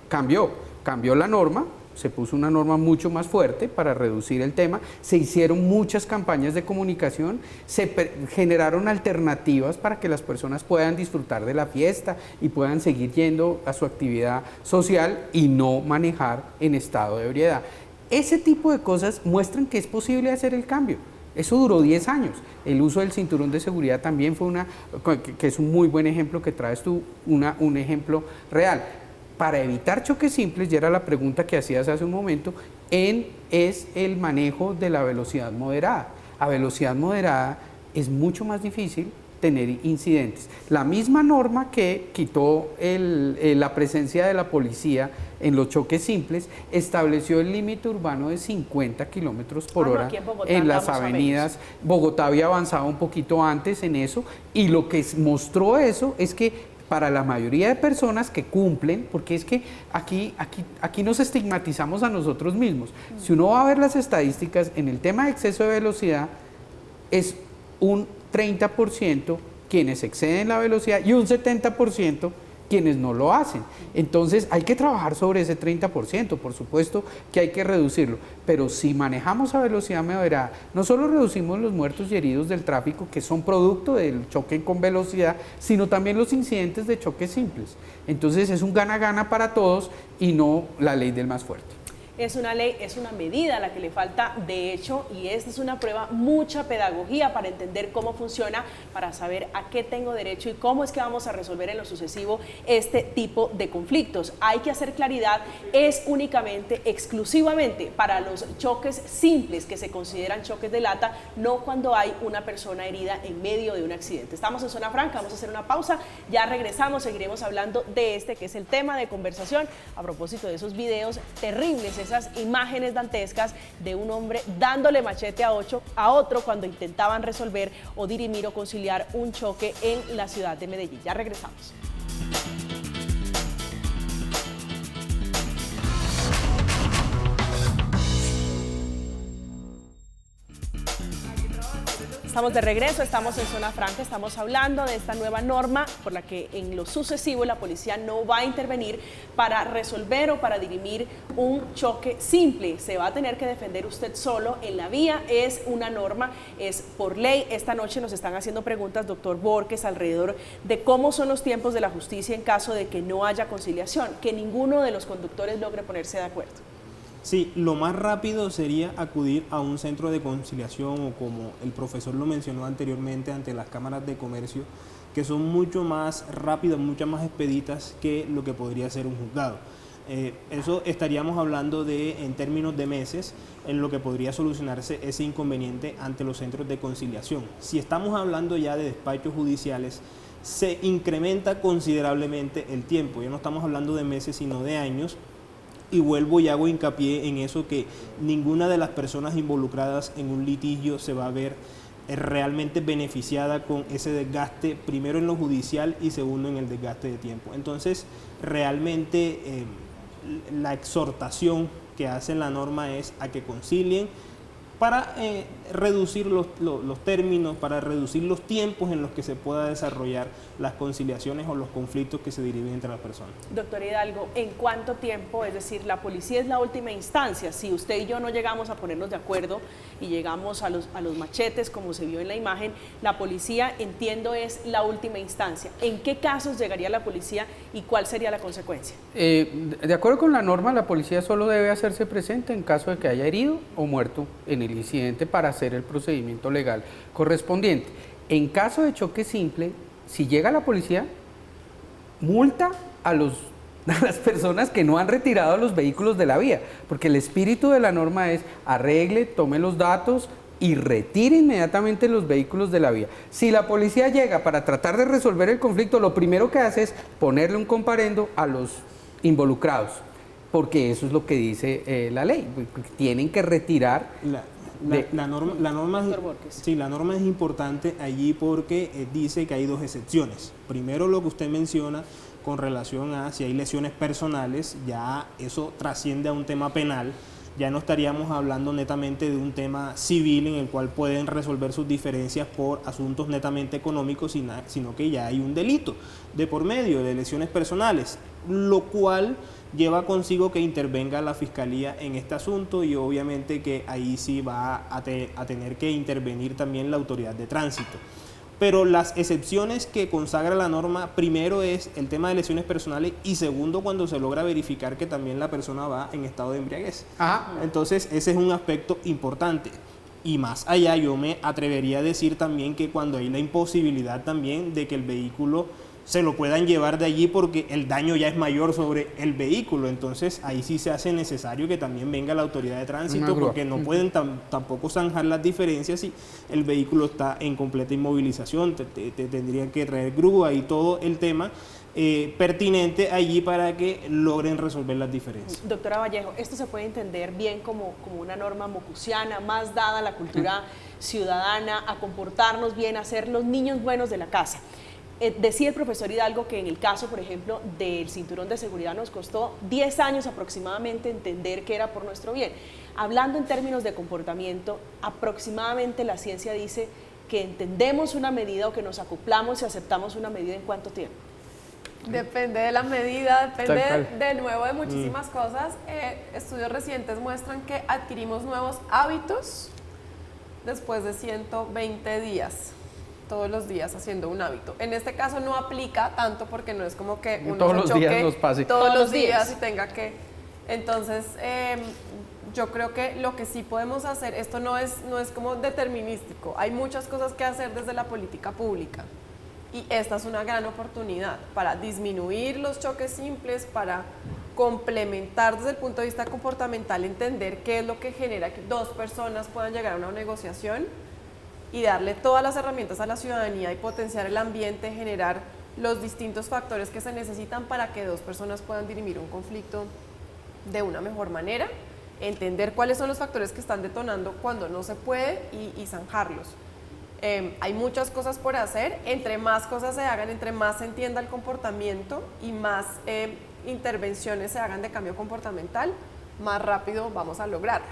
cambió la norma, se puso una norma mucho más fuerte para reducir el tema, se hicieron muchas campañas de comunicación, se generaron alternativas para que las personas puedan disfrutar de la fiesta y puedan seguir yendo a su actividad social y no manejar en estado de ebriedad. Ese tipo de cosas muestran que es posible hacer el cambio. Eso duró 10 años. El uso del cinturón de seguridad también fue que es un muy buen ejemplo que traes tú, un ejemplo real. Para evitar choques simples, ya era la pregunta que hacías hace un momento, es el manejo de la velocidad moderada. A velocidad moderada es mucho más difícil tener incidentes. La misma norma que quitó la presencia de la policía en los choques simples estableció el límite urbano de 50 kilómetros por hora en las avenidas. Bogotá había avanzado un poquito antes en eso, y lo que mostró eso es que para la mayoría de personas que cumplen, porque es que aquí nos estigmatizamos a nosotros mismos. Si uno va a ver las estadísticas, en el tema de exceso de velocidad es un 30% quienes exceden la velocidad y un 70% quienes no lo hacen. Entonces hay que trabajar sobre ese 30%, por supuesto que hay que reducirlo, pero si manejamos a velocidad moderada, no solo reducimos los muertos y heridos del tráfico, que son producto del choque con velocidad, sino también los incidentes de choques simples. Entonces es un gana-gana para todos y no la ley del más fuerte. es una ley, es una medida a la que le falta de hecho, y esta es una prueba, mucha pedagogía para entender cómo funciona, para saber a qué tengo derecho y cómo es que vamos a resolver en lo sucesivo este tipo de conflictos. Hay que hacer claridad, es únicamente, exclusivamente para los choques simples que se consideran choques de lata, no cuando hay una persona herida en medio de un accidente. Estamos en Zona Franca, vamos a hacer una pausa, ya regresamos, seguiremos hablando de este que es el tema de conversación a propósito de esos videos terribles, esas imágenes dantescas de un hombre dándole machete a otro cuando intentaban resolver o dirimir o conciliar un choque en la ciudad de Medellín. Ya regresamos. Estamos de regreso, estamos en Zona Franca, estamos hablando de esta nueva norma por la que en lo sucesivo la policía no va a intervenir para resolver o para dirimir un choque simple. Se va a tener que defender usted solo en la vía, es una norma, es por ley. Esta noche nos están haciendo preguntas, doctor Borges, alrededor de cómo son los tiempos de la justicia en caso de que no haya conciliación, que ninguno de los conductores logre ponerse de acuerdo. Sí, lo más rápido sería acudir a un centro de conciliación o, como el profesor lo mencionó anteriormente, ante las cámaras de comercio, que son mucho más rápidas, mucho más expeditas que lo que podría ser un juzgado. Eso estaríamos hablando de, en términos de meses, en lo que podría solucionarse ese inconveniente ante los centros de conciliación. Si estamos hablando ya de despachos judiciales, se incrementa considerablemente el tiempo. Ya no estamos hablando de meses, sino de años. Y vuelvo y hago hincapié en eso, que ninguna de las personas involucradas en un litigio se va a ver realmente beneficiada con ese desgaste, primero en lo judicial y segundo en el desgaste de tiempo. Entonces, realmente la exhortación que hace la norma es a que concilien para reducir los términos, para reducir los tiempos en los que se pueda desarrollar las conciliaciones o los conflictos que se deriven entre las personas. Doctor Hidalgo, ¿en cuánto tiempo? Es decir, la policía es la última instancia. Si usted y yo no llegamos a ponernos de acuerdo y llegamos a los machetes, como se vio en la imagen, la policía, entiendo, es la última instancia. ¿En qué casos llegaría la policía y cuál sería la consecuencia? De acuerdo con la norma, la policía solo debe hacerse presente en caso de que haya herido o muerto en el incidente para hacer el procedimiento legal correspondiente. En caso de choque simple, si llega la policía, multa a las personas que no han retirado los vehículos de la vía, porque el espíritu de la norma es arregle, tome los datos y retire inmediatamente los vehículos de la vía. Si la policía llega para tratar de resolver el conflicto, lo primero que hace es ponerle un comparendo a los involucrados, porque eso es lo que dice la ley, tienen que retirar. La norma es importante allí porque dice que hay dos excepciones. Primero, lo que usted menciona con relación a si hay lesiones personales, ya eso trasciende a un tema penal. Ya no estaríamos hablando netamente de un tema civil en el cual pueden resolver sus diferencias por asuntos netamente económicos, sino que ya hay un delito de por medio de lesiones personales, lo cual lleva consigo que intervenga la Fiscalía en este asunto, y obviamente que ahí sí va a tener que intervenir también la autoridad de tránsito. Pero las excepciones que consagra la norma, primero es el tema de lesiones personales y segundo cuando se logra verificar que también la persona va en estado de embriaguez. Entonces ese es un aspecto importante. Y más allá, yo me atrevería a decir también que cuando hay la imposibilidad también de que el vehículo se lo puedan llevar de allí porque el daño ya es mayor sobre el vehículo, entonces ahí sí se hace necesario que también venga la autoridad de tránsito, porque no pueden tampoco zanjar las diferencias si el vehículo está en completa inmovilización, tendrían que traer grúa y todo el tema pertinente allí para que logren resolver las diferencias. Doctora Vallejo, esto se puede entender bien como una norma mocusiana, más dada a la cultura ciudadana, a comportarnos bien, a ser los niños buenos de la casa. Decía el profesor Hidalgo que en el caso, por ejemplo, del cinturón de seguridad nos costó 10 años aproximadamente entender que era por nuestro bien. Hablando en términos de comportamiento, aproximadamente la ciencia dice que entendemos una medida o que nos acoplamos y aceptamos una medida en ¿cuánto tiempo? Depende de la medida, depende de nuevo de muchísimas cosas. Estudios recientes muestran que adquirimos nuevos hábitos después de 120 días. Todos los días haciendo un hábito. En este caso no aplica tanto porque no es como que uno todos los días nos pase. Todos los días y tenga que Entonces, yo creo que lo que sí podemos hacer, esto no es como determinístico, hay muchas cosas que hacer desde la política pública y esta es una gran oportunidad para disminuir los choques simples, para complementar desde el punto de vista comportamental, entender qué es lo que genera que dos personas puedan llegar a una negociación y darle todas las herramientas a la ciudadanía y potenciar el ambiente, generar los distintos factores que se necesitan para que dos personas puedan dirimir un conflicto de una mejor manera, entender cuáles son los factores que están detonando cuando no se puede y zanjarlos. Hay muchas cosas por hacer, entre más cosas se hagan, entre más se entienda el comportamiento y más intervenciones se hagan de cambio comportamental, más rápido vamos a lograrlo.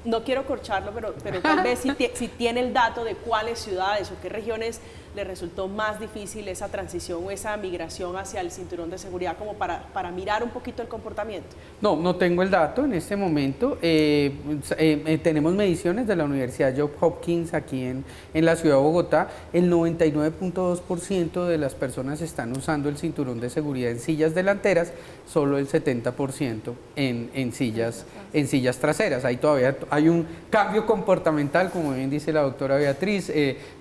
No quiero corcharlo, pero tal vez si tiene el dato de cuáles ciudades o qué regiones le resultó más difícil esa transición o esa migración hacia el cinturón de seguridad, como para mirar un poquito el comportamiento. No tengo el dato en este momento. Tenemos mediciones de la Universidad Johns Hopkins aquí en la ciudad de Bogotá. El 99.2% de las personas están usando el cinturón de seguridad en sillas delanteras, solo el 70% en sillas traseras. Ahí todavía hay un cambio comportamental, como bien dice la doctora Beatriz,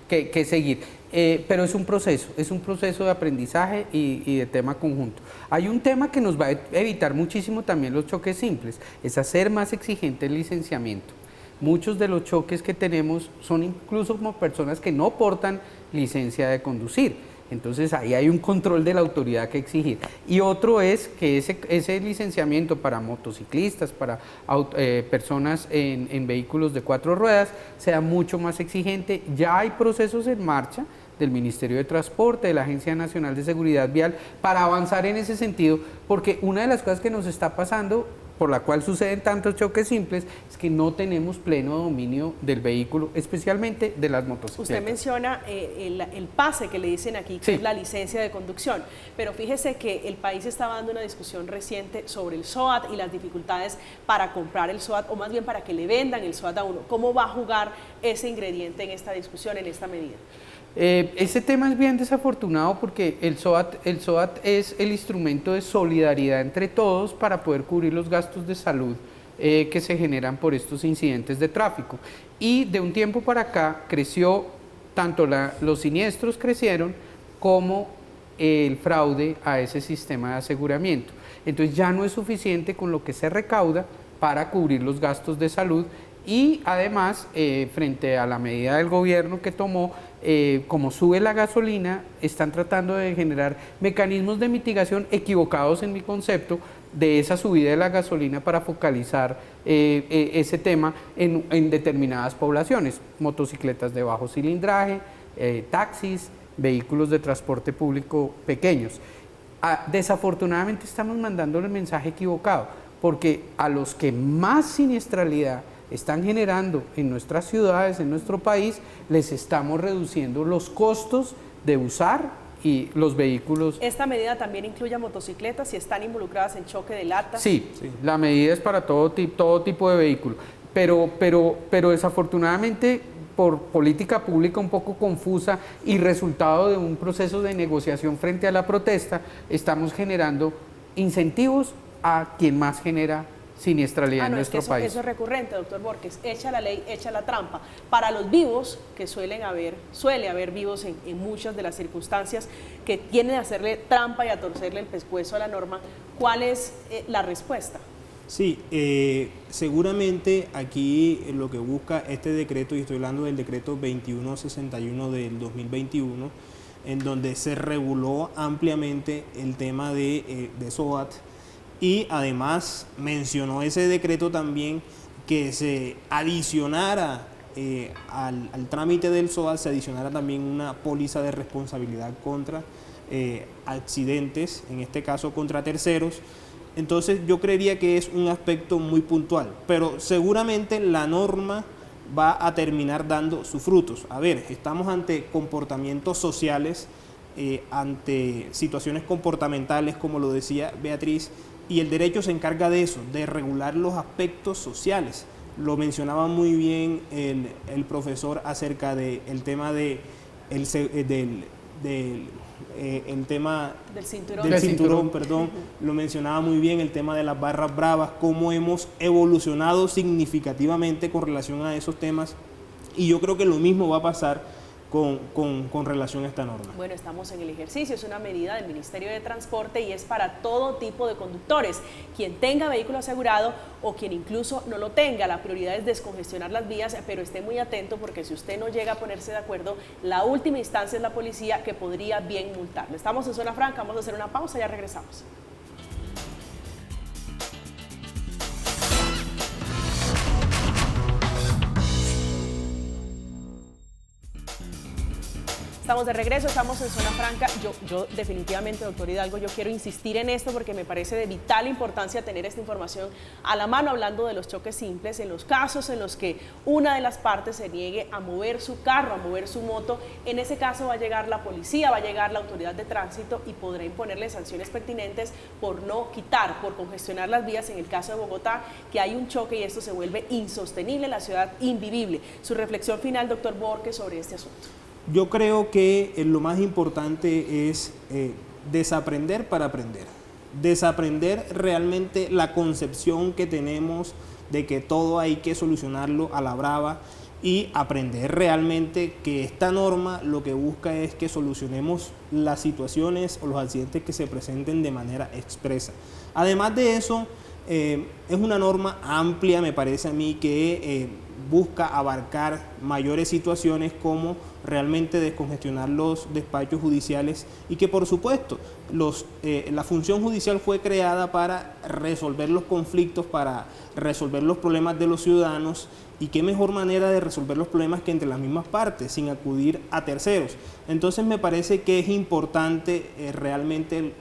que seguir. Pero es un proceso de aprendizaje y de tema conjunto. Hay un tema que nos va a evitar muchísimo también los choques simples, es hacer más exigente el licenciamiento. Muchos de los choques que tenemos son incluso como personas que no portan licencia de conducir. Entonces ahí hay un control de la autoridad que exigir. Y otro es que ese licenciamiento para motociclistas, para personas en vehículos de 4 ruedas, sea mucho más exigente. Ya hay procesos en marcha del Ministerio de Transporte, de la Agencia Nacional de Seguridad Vial, para avanzar en ese sentido, porque una de las cosas que nos está pasando, por la cual suceden tantos choques simples, es que no tenemos pleno dominio del vehículo, especialmente de las motocicletas. Usted menciona el pase que le dicen aquí, que sí, es la licencia de conducción, pero fíjese que el país estaba dando una discusión reciente sobre el SOAT y las dificultades para comprar el SOAT, o más bien para que le vendan el SOAT a uno. ¿Cómo va a jugar ese ingrediente en esta discusión, en esta medida? Ese tema es bien desafortunado porque el SOAT es el instrumento de solidaridad entre todos para poder cubrir los gastos de salud que se generan por estos incidentes de tráfico. Y de un tiempo para acá creció, tanto los siniestros crecieron como el fraude a ese sistema de aseguramiento. Entonces ya no es suficiente con lo que se recauda para cubrir los gastos de salud y además, frente a la medida del gobierno que tomó, como sube la gasolina, están tratando de generar mecanismos de mitigación equivocados en mi concepto de esa subida de la gasolina para focalizar ese tema en determinadas poblaciones, motocicletas de bajo cilindraje, taxis, vehículos de transporte público pequeños. Desafortunadamente estamos mandando el mensaje equivocado, porque a los que más siniestralidad están generando en nuestras ciudades, en nuestro país, les estamos reduciendo los costos de usar y los vehículos. ¿Esta medida también incluye a motocicletas si están involucradas en choque de lata? Sí, la medida es para todo tipo de vehículo, pero desafortunadamente por política pública un poco confusa y resultado de un proceso de negociación frente a la protesta, estamos generando incentivos a quien más genera siniestralidad en nuestro país. Eso es recurrente, doctor Borges, echa la ley, echa la trampa. Para los vivos, que suele haber vivos en muchas de las circunstancias que tienen a hacerle trampa y a torcerle el pescuezo a la norma, ¿cuál es la respuesta? Sí, seguramente aquí lo que busca este decreto, y estoy hablando del decreto 2161 del 2021, en donde se reguló ampliamente el tema de SOAT, y además mencionó ese decreto también que se adicionara al trámite del SOAT, se adicionara también una póliza de responsabilidad contra accidentes, en este caso contra terceros. Entonces yo creería que es un aspecto muy puntual, pero seguramente la norma va a terminar dando sus frutos. A ver, estamos ante comportamientos sociales, ante situaciones comportamentales, como lo decía Beatriz, y el derecho se encarga de eso, de regular los aspectos sociales. Lo mencionaba muy bien el profesor acerca del tema del el tema Del cinturón. del cinturón, perdón, lo mencionaba muy bien, el tema de las barras bravas, cómo hemos evolucionado significativamente con relación a esos temas, y yo creo que lo mismo va a pasar con relación a esta norma. Bueno, estamos en el ejercicio, es una medida del Ministerio de Transporte y es para todo tipo de conductores, quien tenga vehículo asegurado o quien incluso no lo tenga. La prioridad es descongestionar las vías, pero esté muy atento porque si usted no llega a ponerse de acuerdo, la última instancia es la policía, que podría bien multarlo. Estamos en Zona Franca, vamos a hacer una pausa, ya regresamos. Estamos de regreso, estamos en Zona Franca. Yo definitivamente, doctor Hidalgo, yo quiero insistir en esto porque me parece de vital importancia tener esta información a la mano, hablando de los choques simples, en los casos en los que una de las partes se niegue a mover su carro, a mover su moto. En ese caso va a llegar la policía, va a llegar la autoridad de tránsito y podrá imponerle sanciones pertinentes por no quitar, por congestionar las vías. En el caso de Bogotá, que hay un choque y esto se vuelve insostenible, la ciudad invivible. Su reflexión final, doctor Borges, sobre este asunto. Yo creo que lo más importante es desaprender para aprender. Desaprender realmente la concepción que tenemos de que todo hay que solucionarlo a la brava y aprender realmente que esta norma lo que busca es que solucionemos las situaciones o los accidentes que se presenten de manera expresa. Además de eso, es una norma amplia, me parece a mí, que busca abarcar mayores situaciones como realmente descongestionar los despachos judiciales y que por supuesto la función judicial fue creada para resolver los conflictos, para resolver los problemas de los ciudadanos, y qué mejor manera de resolver los problemas que entre las mismas partes, sin acudir a terceros. Entonces me parece que es importante realmente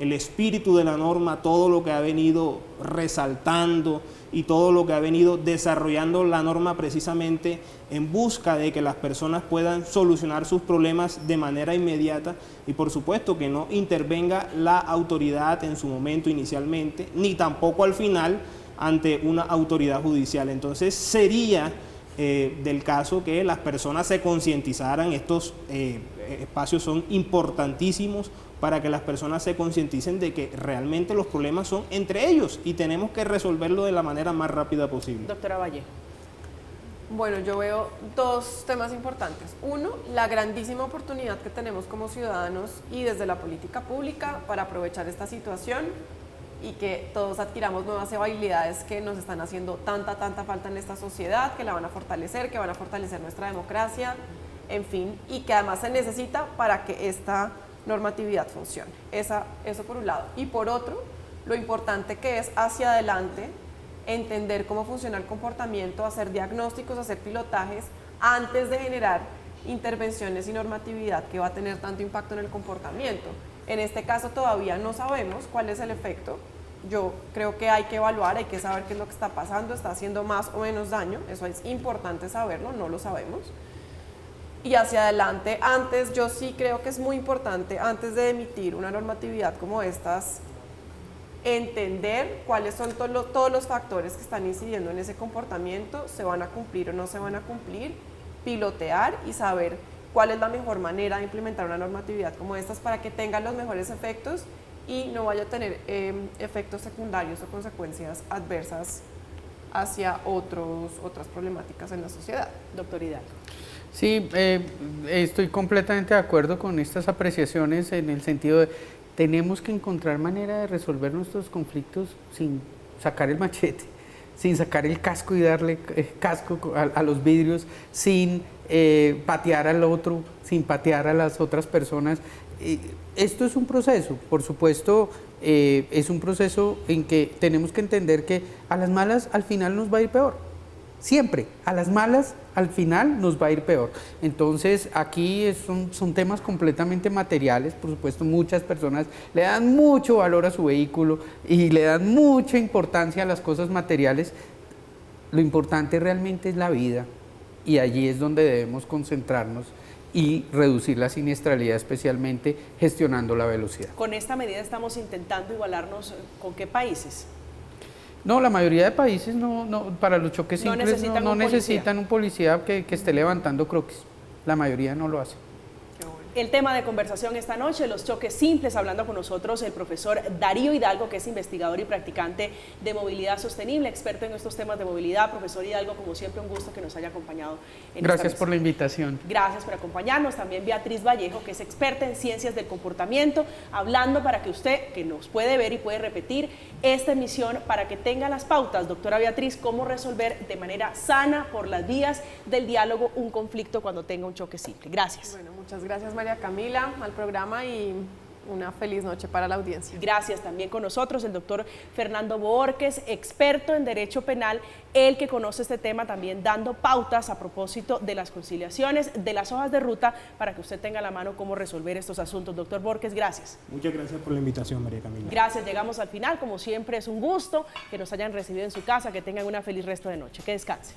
el espíritu de la norma, todo lo que ha venido resaltando y todo lo que ha venido desarrollando la norma precisamente en busca de que las personas puedan solucionar sus problemas de manera inmediata y por supuesto que no intervenga la autoridad en su momento inicialmente, ni tampoco al final ante una autoridad judicial. Entonces sería del caso que las personas se concientizaran. Estos espacios son importantísimos para que las personas se concienticen de que realmente los problemas son entre ellos y tenemos que resolverlo de la manera más rápida posible. Doctora Valle. Bueno, yo veo dos temas importantes. Uno, la grandísima oportunidad que tenemos como ciudadanos y desde la política pública para aprovechar esta situación y que todos adquiramos nuevas habilidades que nos están haciendo tanta falta en esta sociedad, que la van a fortalecer, que van a fortalecer nuestra democracia, en fin, y que además se necesita para que esta normatividad funcione. Eso por un lado. Y por otro, lo importante que es hacia adelante entender cómo funciona el comportamiento, hacer diagnósticos, hacer pilotajes antes de generar intervenciones y normatividad que va a tener tanto impacto en el comportamiento. En este caso todavía no sabemos cuál es el efecto. Yo creo que hay que evaluar, hay que saber qué es lo que está pasando, está haciendo más o menos daño, eso es importante saberlo, no lo sabemos. Y hacia adelante, yo sí creo que es muy importante, antes de emitir una normatividad como estas, entender cuáles son todos los factores que están incidiendo en ese comportamiento, se van a cumplir o no se van a cumplir, pilotear y saber cuál es la mejor manera de implementar una normatividad como estas para que tenga los mejores efectos y no vaya a tener efectos secundarios o consecuencias adversas hacia otras problemáticas en la sociedad. Doctor Hidalgo. Sí, estoy completamente de acuerdo con estas apreciaciones en el sentido de tenemos que encontrar manera de resolver nuestros conflictos sin sacar el machete, sin sacar el casco y darle casco a los vidrios, sin patear al otro, sin patear a las otras personas. Esto es un proceso, por supuesto, es un proceso en que tenemos que entender que a las malas al final nos va a ir peor. Siempre, a las malas al final nos va a ir peor. Entonces aquí son temas completamente materiales, por supuesto muchas personas le dan mucho valor a su vehículo y le dan mucha importancia a las cosas materiales. Lo importante realmente es la vida y allí es donde debemos concentrarnos y reducir la siniestralidad, especialmente gestionando la velocidad. Con esta medida estamos intentando igualarnos con qué países. No, la mayoría de países para los choques simples no necesitan un policía que esté levantando croquis. La mayoría no lo hace. El tema de conversación esta noche, los choques simples, hablando con nosotros el profesor Darío Hidalgo, que es investigador y practicante de movilidad sostenible, experto en estos temas de movilidad. Profesor Hidalgo, como siempre, un gusto que nos haya acompañado en Gracias esta por la invitación. Gracias por acompañarnos. También Beatriz Vallejo, que es experta en ciencias del comportamiento, hablando para que usted, que nos puede ver y puede repetir esta emisión, para que tenga las pautas, doctora Beatriz, cómo resolver de manera sana, por las vías del diálogo, un conflicto cuando tenga un choque simple. Gracias. Bueno, muchas gracias María Camila al programa y una feliz noche para la audiencia. Gracias. También con nosotros el doctor Fernando Borges, experto en Derecho Penal, el que conoce este tema, también dando pautas a propósito de las conciliaciones, de las hojas de ruta, para que usted tenga a la mano cómo resolver estos asuntos. Doctor Borges, gracias. Muchas gracias por la invitación, María Camila. Gracias, llegamos al final. Como siempre, es un gusto que nos hayan recibido en su casa, que tengan una feliz resto de noche. Que descansen.